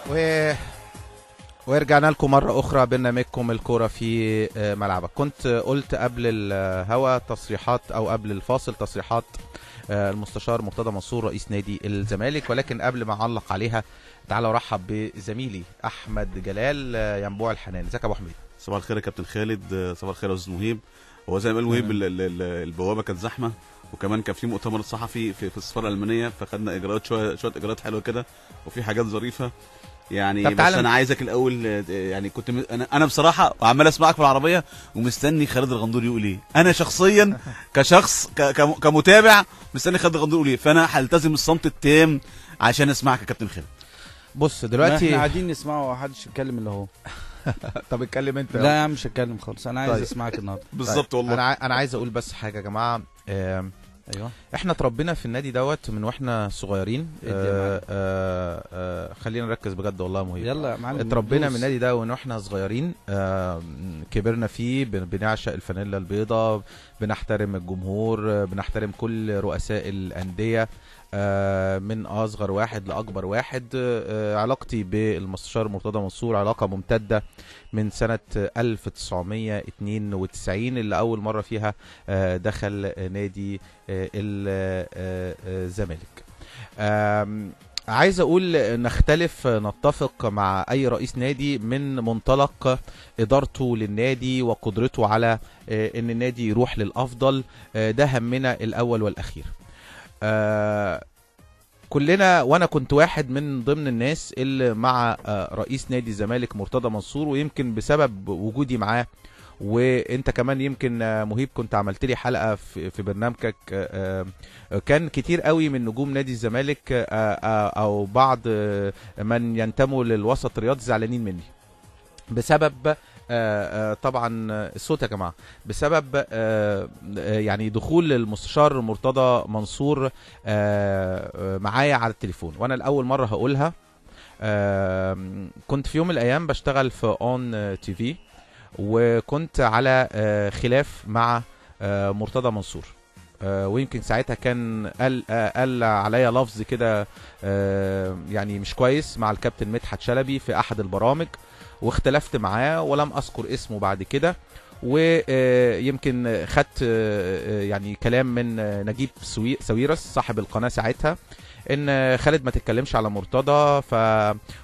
و... ورجعنا لكم مرة أخرى برنامجكم الكورة في ملعبك. كنت قلت قبل الهوا تصريحات أو قبل الفاصل تصريحات المستشار مرتضى منصور رئيس نادي الزمالك، ولكن قبل ما أعلق عليها تعالوا أرحب بزميلي أحمد جلال ينبوع الحنان. ازيك يا أبو حميد؟ صباح الخير يا كابتن خالد. صباح الخير يا أستاذ مهيب. هو زي ما قال مهيب البوابة كانت زحمة، وكمان كان في مؤتمر صحفي في السفارة الألمانية، فخدنا إجراءات شوية إجراءات حلوة كده وفي حاجات ظريفة يعني. بس انا عايزك الاول، يعني كنت انا بصراحه عمال اسمعك في العربيه ومستني خالد الغندور يقول ايه. انا شخصيا كشخص كمتابع مستني خالد الغندور يقول ايه، فانا هلتزم الصمت التام عشان اسمعك يا كابتن خالد. بص دلوقتي احنا قاعدين نسمعه ومحدش يتكلم الا هو. طب اتكلم انت. لا يا عم مش هتكلم خالص، انا عايز اسمعك النهارده. بالظبط والله. انا عايز اقول بس حاجه يا جماعه. ايوه احنا اتربينا في النادي دوت من واحنا صغيرين. خلينا نركز بجد والله مهم. يلا يا معلم. اتربينا من النادي ده وان احنا صغيرين. كبرنا فيه، بنعشق الفانيلا البيضاء، بنحترم الجمهور، بنحترم كل رؤساء الانديه من اصغر واحد لاكبر واحد. علاقتي بالمستشار مرتضى منصور علاقه ممتده من سنه 1992 اللي اول مره فيها دخل نادي الزمالك. عايز اقول نختلف نتفق مع اي رئيس نادي من منطلق ادارته للنادي وقدرته على ان النادي يروح للافضل. ده همنا الاول والاخير. كلنا، وانا كنت واحد من ضمن الناس اللي مع رئيس نادي الزمالك مرتضى منصور، ويمكن بسبب وجودي معاه، وانت كمان يمكن مهيب كنت عملت لي حلقه في برنامجك. كان كتير قوي من نجوم نادي الزمالك او بعض من ينتموا للوسط الرياضي زعلانين مني بسبب طبعا الصوت يا جماعه، بسبب يعني دخول المستشار مرتضى منصور معايا على التليفون. وانا الاول مره هقولها، كنت في يوم من الايام بشتغل في اون تي في، وكنت على خلاف مع مرتضى منصور، ويمكن ساعتها كان قال عليا لفظ كده يعني مش كويس مع الكابتن مدحت شلبي في احد البرامج، واختلفت معاه ولم اذكر اسمه بعد كده. ويمكن خدت يعني كلام من نجيب ساويرس صاحب القناه ساعتها ان خالد ما تتكلمش على مرتضى،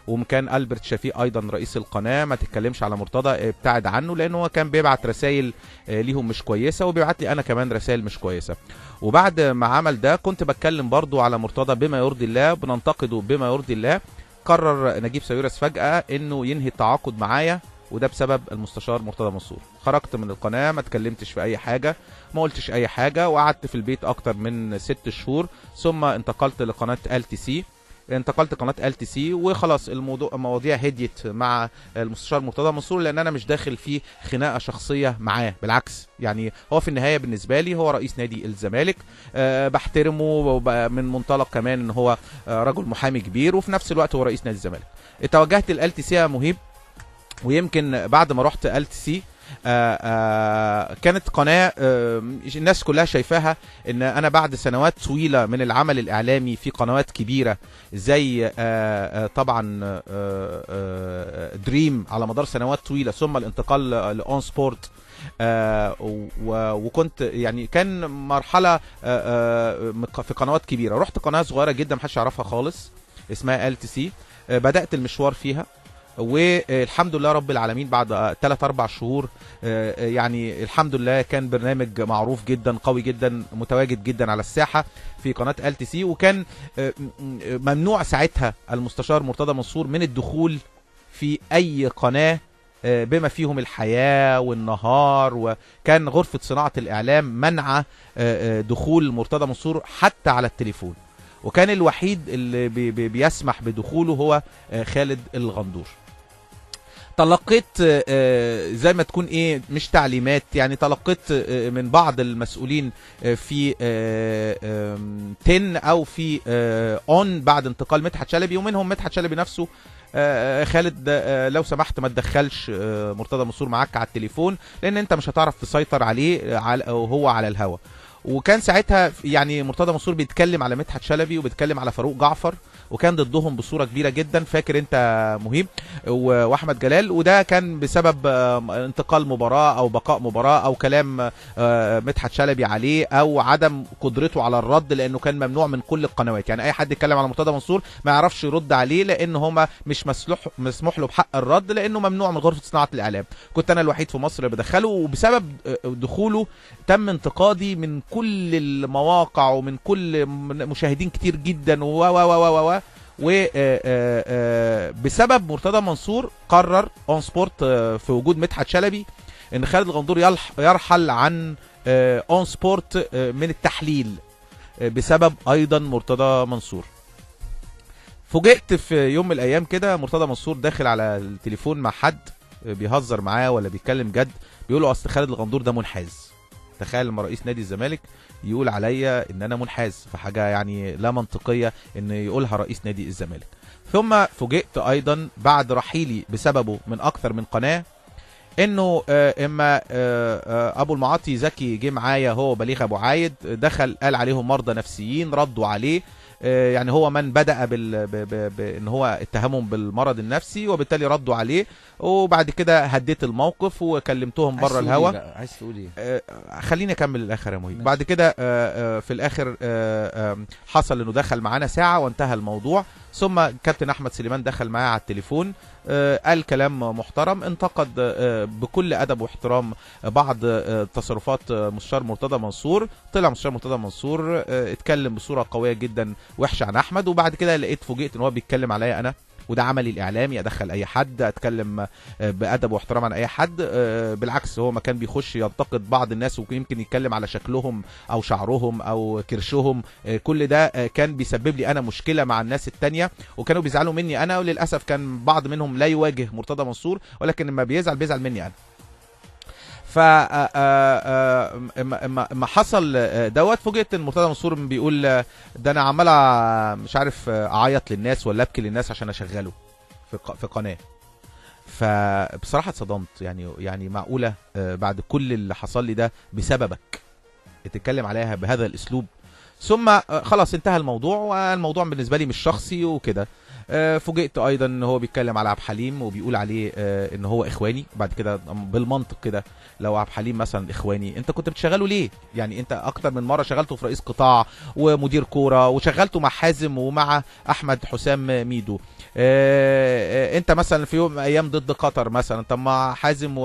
ومكان ألبرت شفيق ايضا رئيس القناه ما تتكلمش على مرتضى، ابتعد عنه، لانه هو كان بيبعت رسائل ليهم مش كويسه وبيبعت لي انا كمان رسائل مش كويسه. وبعد ما عمل ده كنت بتكلم برضو على مرتضى بما يرضي الله، بننتقده بما يرضي الله. قرر نجيب ساويرس فجأة انه ينهي التعاقد معايا، وده بسبب المستشار مرتضى منصور. خرجت من القناة، ما اتكلمتش في اي حاجة، ما قلتش اي حاجة، وقعدت في البيت اكتر من 6 شهور. ثم انتقلت لقناة LTC، انتقلت قناة LTC وخلاص المواضيع هديت مع المستشار مرتضى منصور، لان انا مش داخل في خناقة شخصية معاه، بالعكس يعني هو في النهاية بالنسبة لي هو رئيس نادي الزمالك. بحترمه من منطلق كمان ان هو رجل محامي كبير، وفي نفس الوقت هو رئيس نادي الزمالك. اتوجهت LTC يا مهيب، ويمكن بعد ما رحت LTC كانت قناة الناس كلها شايفاها ان انا بعد سنوات طويلة من العمل الاعلامي في قنوات كبيرة زي طبعا دريم على مدار سنوات طويلة، ثم الانتقال لأون سبورت، وكنت يعني كان مرحلة في قنوات كبيرة. رحت قناة صغيرة جدا محدش يعرفها خالص اسمها LTC، بدأت المشوار فيها، والحمد لله رب العالمين بعد 3-4 شهور يعني الحمد لله كان برنامج معروف جدا قوي جدا متواجد جدا على الساحة في قناة LTC. وكان ممنوع ساعتها المستشار مرتضى منصور من الدخول في اي قناة بما فيهم الحياة والنهار، وكان غرفة صناعة الإعلام منع دخول مرتضى منصور حتى على التليفون، وكان الوحيد اللي بيسمح بدخوله هو خالد الغندور. تلقيت زي ما تكون ايه مش تعليمات، يعني تلقيت من بعض المسؤولين في 10 او في اون بعد انتقال مدحت شلبي، ومنهم مدحت شلبي نفسه. خالد لو سمحت ما تدخلش مرتضى منصور معاك على التليفون، لان انت مش هتعرف تسيطر عليه وهو على الهوا. وكان ساعتها يعني مرتضى منصور بيتكلم على مدحت شلبي وبيتكلم على فاروق جعفر، وكان ضدهم بصوره كبيره جدا. فاكر انت مهيب واحمد جلال؟ وده كان بسبب انتقال مباراه او بقاء مباراه او كلام مدحت شلبي عليه او عدم قدرته على الرد، لانه كان ممنوع من كل القنوات. يعني اي حد يتكلم على مرتضى منصور ما يعرفش يرد عليه، لان هما مش مسموح له بحق الرد، لانه ممنوع من غرفه صناعه الاعلام. كنت انا الوحيد في مصر بدخله، وبسبب دخوله تم انتقادي من كل المواقع ومن كل مشاهدين كتير جدا وبسبب مرتضى منصور قرر اون سبورت في وجود مدحت شلبي ان خالد الغندور يرحل عن اون سبورت من التحليل بسبب ايضا مرتضى منصور. فوجئت في يوم من الايام كده مرتضى منصور داخل على التليفون مع حد بيهزر معاه ولا بيتكلم جد، بيقول له اصل خالد الغندور ده منحاز. تخيل لما رئيس نادي الزمالك يقول عليا ان انا منحاز، فحاجه يعني لا منطقيه ان يقولها رئيس نادي الزمالك. ثم فوجئت ايضا بعد رحيلي بسببه من اكثر من قناه انه اما ابو المعاطي زكي جه معايا هو وبليغ ابو عايد، دخل قال عليهم مرضى نفسيين، ردوا عليه. يعني هو من بدأ بان هو اتهمهم بالمرض النفسي، وبالتالي ردوا عليه. وبعد كده هديت الموقف وكلمتهم بره الهوا. عايز تقول ايه؟ خليني اكمل الاخر يا مهيب. بعد كده في الاخر حصل انه دخل معانا ساعه وانتهى الموضوع. ثم كابتن احمد سليمان دخل معايا على التليفون، قال كلام محترم، انتقد بكل ادب واحترام بعض تصرفات مستشار مرتضى منصور. طلع مستشار مرتضى منصور اتكلم بصوره قويه جدا وحشه عن احمد، وبعد كده فوجئت ان هو بيتكلم عليا انا، وده عملي الاعلامي، ادخل اي حد، اتكلم بادب واحترام عن اي حد. بالعكس هو ما كان بيخش ينتقد بعض الناس ويمكن يتكلم على شكلهم او شعرهم او كرشهم، كل ده كان بيسبب لي انا مشكله مع الناس التانية، وكانوا بيزعلوا مني انا. وللاسف كان بعض منهم لا يواجه مرتضى منصور، ولكن لما بيزعل مني انا. ف ما حصل دوت فوجئت ان مرتضى منصور بيقول ده انا عمال مش عارف اعيط للناس ولا ابكي للناس عشان اشغله في قناه. فبصراحه اتصدمت، يعني معقوله بعد كل اللي حصل لي ده بسببك تتكلم عليها بهذا الاسلوب؟ ثم خلاص انتهى الموضوع، والموضوع بالنسبه لي مش شخصي وكده. فوجئت ايضا ان هو بيتكلم على عبد الحليم وبيقول عليه ان هو اخواني. بعد كده بالمنطق كده، لو عبد الحليم مثلا اخواني، انت كنت بتشغله ليه؟ يعني انت اكتر من مره شغلته في رئيس قطاع ومدير كوره، وشغلته مع حازم ومع احمد حسام ميدو. انت مثلا في يوم من الايام ضد قطر مثلا، طب ما حازم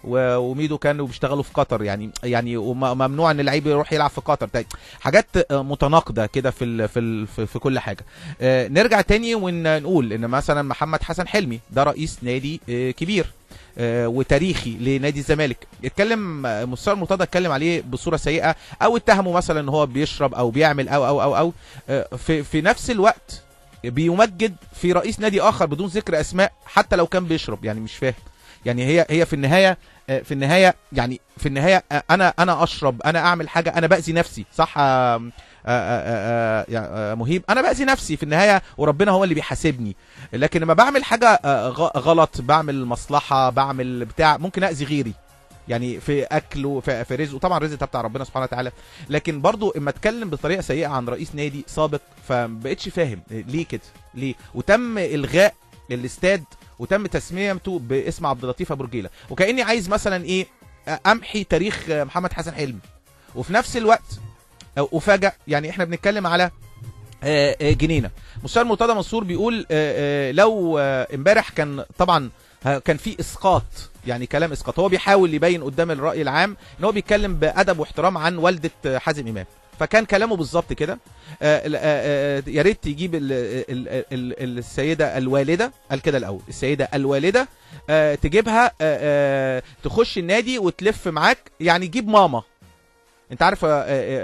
وميدو كانوا بيشتغلوا في قطر، يعني وممنوع ان اللعيب يروح يلعب في قطر. حاجات متناقضه كده في كل حاجه. نرجع تاني ونقول ان مثلا محمد حسن حلمي ده رئيس نادي كبير وتاريخي لنادي الزمالك، اتكلم مستشار مرتضى اتكلم عليه بصوره سيئه، او اتهمه مثلا ان هو بيشرب او بيعمل او في نفس الوقت بيمجد في رئيس نادي اخر بدون ذكر اسماء حتى لو كان بيشرب. يعني مش فاهم، يعني هي في النهايه انا اشرب، انا اعمل حاجه، انا باذي نفسي، صح مهيب؟ انا باذي نفسي في النهايه، وربنا هو اللي بيحاسبني. لكن لما بعمل حاجه غلط، بعمل مصلحه، بعمل بتاع، ممكن اذي غيري، يعني في اكل وفي رزق، وطبعا الرزق ده بتاع ربنا سبحانه وتعالى. لكن برضو اما اتكلم بطريقه سيئه عن رئيس نادي سابق، فمبقتش فاهم ليه كده، ليه؟ وتم الغاء الاستاد وتم تسميته باسم عبد اللطيف ابو رجيله، وكاني عايز مثلا ايه، امحي تاريخ محمد حسن حلمي. وفي نفس الوقت افاجئ، يعني احنا بنتكلم على جنينه. مستشار مرتضى منصور بيقول لو امبارح كان طبعا كان في اسقاط، يعني كلام اسقاط، هو بيحاول يبين قدام الراي العام ان هو بيتكلم بادب واحترام عن والده حازم امام. فكان كلامه بالظبط كده، يا ريت تجيب السيده الوالده، قال كده الاول، السيده الوالده تجيبها تخش النادي وتلف معاك، يعني جيب ماما. انت عارف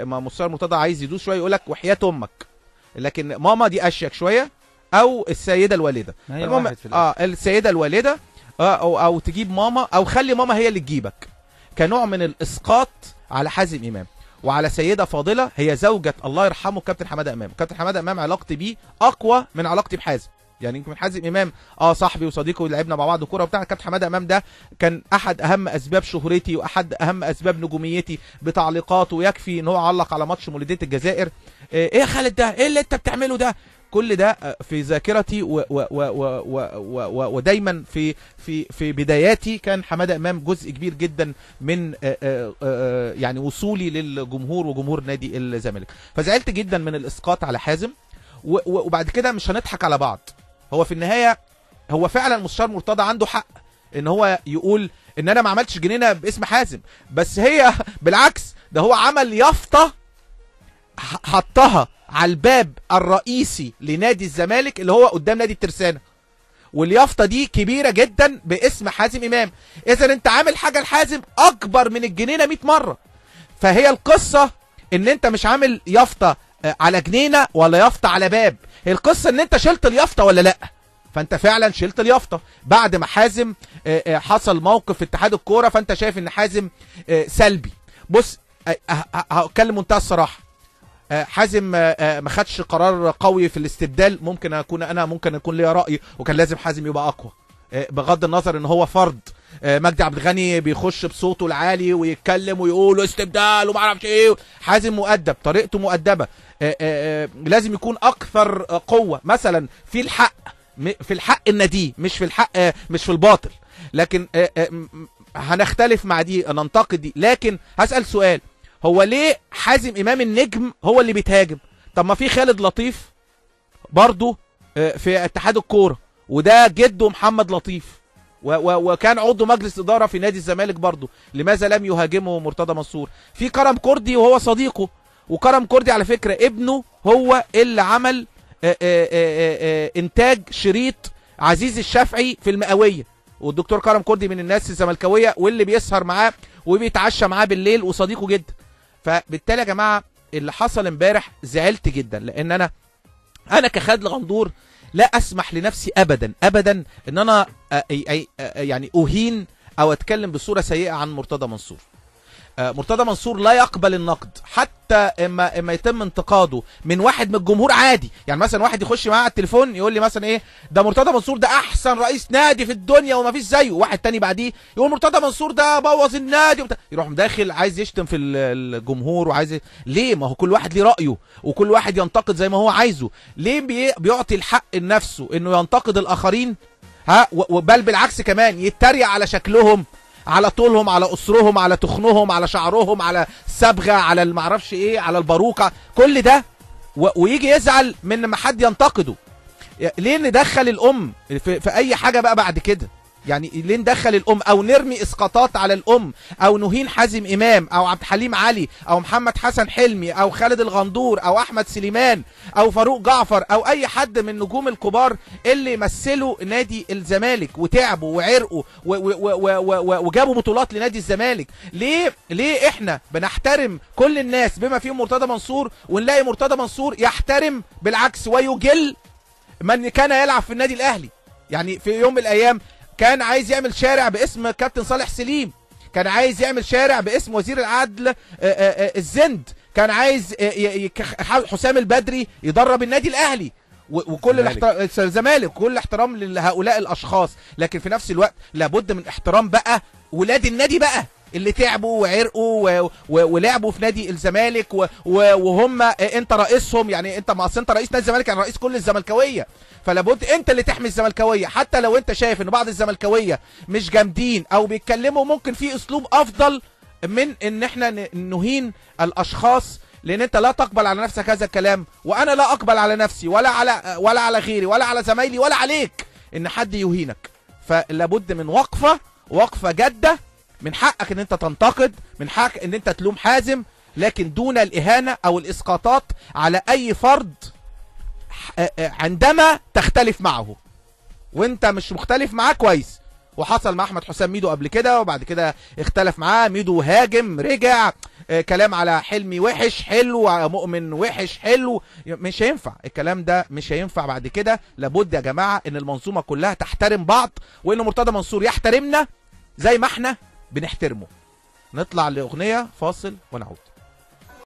مستشار مرتضى عايز يدوس شويه، يقول لك وحياه امك، لكن ماما دي اشيك شويه، او السيده الوالده. المهم السيده الوالده او تجيب ماما، او خلي ماما هي اللي تجيبك، كنوع من الاسقاط على حازم امام وعلى سيده فاضله هي زوجة الله يرحمه كابتن حماده امام. كابتن حماده امام علاقتي بيه اقوى من علاقتي بحازم، يعني يمكن حازم امام صاحبي وصديقي ولعبنا مع بعض كوره وبتاع. كابتن حماده امام ده كان احد اهم اسباب شهرتي واحد اهم اسباب نجوميتي بتعليقاته، ويكفي ان هو علق على ماتش مولوديه الجزائر. ايه يا خالد ده؟ ايه اللي انت بتعمله ده؟ كل ده في ذاكرتي ودايما في بداياتي كان حماده امام جزء كبير جدا من يعني وصولي للجمهور وجمهور نادي الزمالك. فزعلت جدا من الاسقاط على حازم. وبعد كده مش هنضحك على بعض، هو في النهايه هو فعلا مستشار مرتضى عنده حق ان هو يقول ان انا ما عملتش جنينه باسم حازم، بس هي بالعكس، ده هو عمل يافطه حطها على الباب الرئيسي لنادي الزمالك اللي هو قدام نادي الترسانة، واليافطه دي كبيره جدا باسم حازم امام. اذا انت عامل حاجه لحازم اكبر من الجنينه 100 مره. فهي القصه ان انت مش عامل يافطه على جنينه ولا يافطه على باب، هي القصه ان انت شلت اليافطه ولا لا. فانت فعلا شلت اليافطه بعد ما حازم حصل موقف في اتحاد الكوره، فانت شايف ان حازم سلبي. بص هتكلم منتهى الصراحه، حازم ما خدش قرار قوي في الاستبدال. ممكن يكون ليا راي، وكان لازم حازم يبقى اقوى بغض النظر ان هو فرد. مجدي عبد الغني بيخش بصوته العالي ويتكلم ويقول استبدال وما اعرفش ايه. حازم مؤدب، طريقته مؤدبه. لازم يكون اكثر قوه مثلا في الحق النديه، مش في الباطل. لكن هنختلف مع دي، ننتقد دي. لكن هسأل سؤال، هو ليه حازم امام النجم هو اللي بيتهاجم؟ طب ما في خالد لطيف برضه في اتحاد الكوره، وده جده محمد لطيف، وكان عضو مجلس اداره في نادي الزمالك برضه. لماذا لم يهاجمه مرتضى منصور؟ في كرم كردي وهو صديقه، وكرم كردي على فكره ابنه هو اللي عمل انتاج شريط عزيز الشافعي في المئويه، والدكتور كرم كردي من الناس الزملكاويه واللي بيسهر معاه وبيتعشى معاه بالليل وصديقه جدا. فبالتالي يا جماعه اللي حصل امبارح زعلت جدا، لان انا كخالد الغندور لا اسمح لنفسي ابدا ان انا يعني اهين او اتكلم بصوره سيئه عن مرتضى منصور. مرتضى منصور لا يقبل النقد، حتى اما يتم انتقاده من واحد من الجمهور عادي. يعني مثلا واحد يخش معاه على التليفون يقول لي مثلا ايه ده مرتضى منصور ده احسن رئيس نادي في الدنيا وما فيش زيه، واحد تاني بعديه يقول مرتضى منصور ده بوظ النادي يروح داخل عايز يشتم في الجمهور وعايز ليه؟ ما هو كل واحد ليه رايه وكل واحد ينتقد زي ما هو عايزه. ليه بيعطي الحق لنفسه انه ينتقد الاخرين؟ بل بالعكس كمان يتريق على شكلهم، على طولهم، على قصرهم، على تخنهم، على شعرهم، على الصبغه، على المعرفش ايه، على الباروكه، كل ده ويجي يزعل من ما حد ينتقده. ليه ندخل الام في اي حاجه بقى بعد كده؟ يعني ليه ندخل الام او نرمي اسقاطات على الام او نهين حازم امام او عبد الحليم علي او محمد حسن حلمي او خالد الغندور او احمد سليمان او فاروق جعفر او اي حد من النجوم الكبار اللي مثلوا نادي الزمالك وتعبوا وعرقوا وجابوا بطولات لنادي الزمالك؟ ليه احنا بنحترم كل الناس بما فيهم مرتضى منصور، ونلاقي مرتضى منصور يحترم بالعكس ويجل من كان يلعب في النادي الاهلي؟ يعني في يوم من الايام كان عايز يعمل شارع باسم كابتن صالح سليم، كان عايز يعمل شارع باسم وزير العدل الزند، كان عايز حسام البدري يدرب النادي الاهلي وكل الزمالك، كل احترام لهؤلاء الاشخاص. لكن في نفس الوقت لابد من احترام بقى ولاد النادي بقى اللي تعبوا وعرقوا ولعبوا في نادي الزمالك وهم انت رئيسهم. يعني انت انت رئيس نادي الزمالك، يعني رئيس كل الزملكاويه، فلابد انت اللي تحمي الزملكاويه. حتى لو انت شايف ان بعض الزملكاويه مش جامدين او بيتكلموا ممكن في اسلوب افضل من ان احنا نهين الاشخاص، لان انت لا تقبل على نفسك هذا الكلام، وانا لا اقبل على نفسي ولا على غيري ولا على زمايلي ولا عليك ان حد يهينك. فلابد من وقفه جاده. من حقك ان انت تنتقد، من حقك ان انت تلوم حازم، لكن دون الاهانه او الاسقاطات على اي فرد عندما تختلف معه. وانت مش مختلف معاه كويس، وحصل مع احمد حسام ميدو قبل كده، وبعد كده اختلف معاه ميدو، هاجم، رجع، كلام على حلمي وحش حلو، مؤمن وحش حلو. مش هينفع الكلام ده، مش هينفع بعد كده. لابد يا جماعه ان المنظومه كلها تحترم بعض، وان مرتضى منصور يحترمنا زي ما احنا بنحترمه. نطلع لاغنيه فاصل ونعود.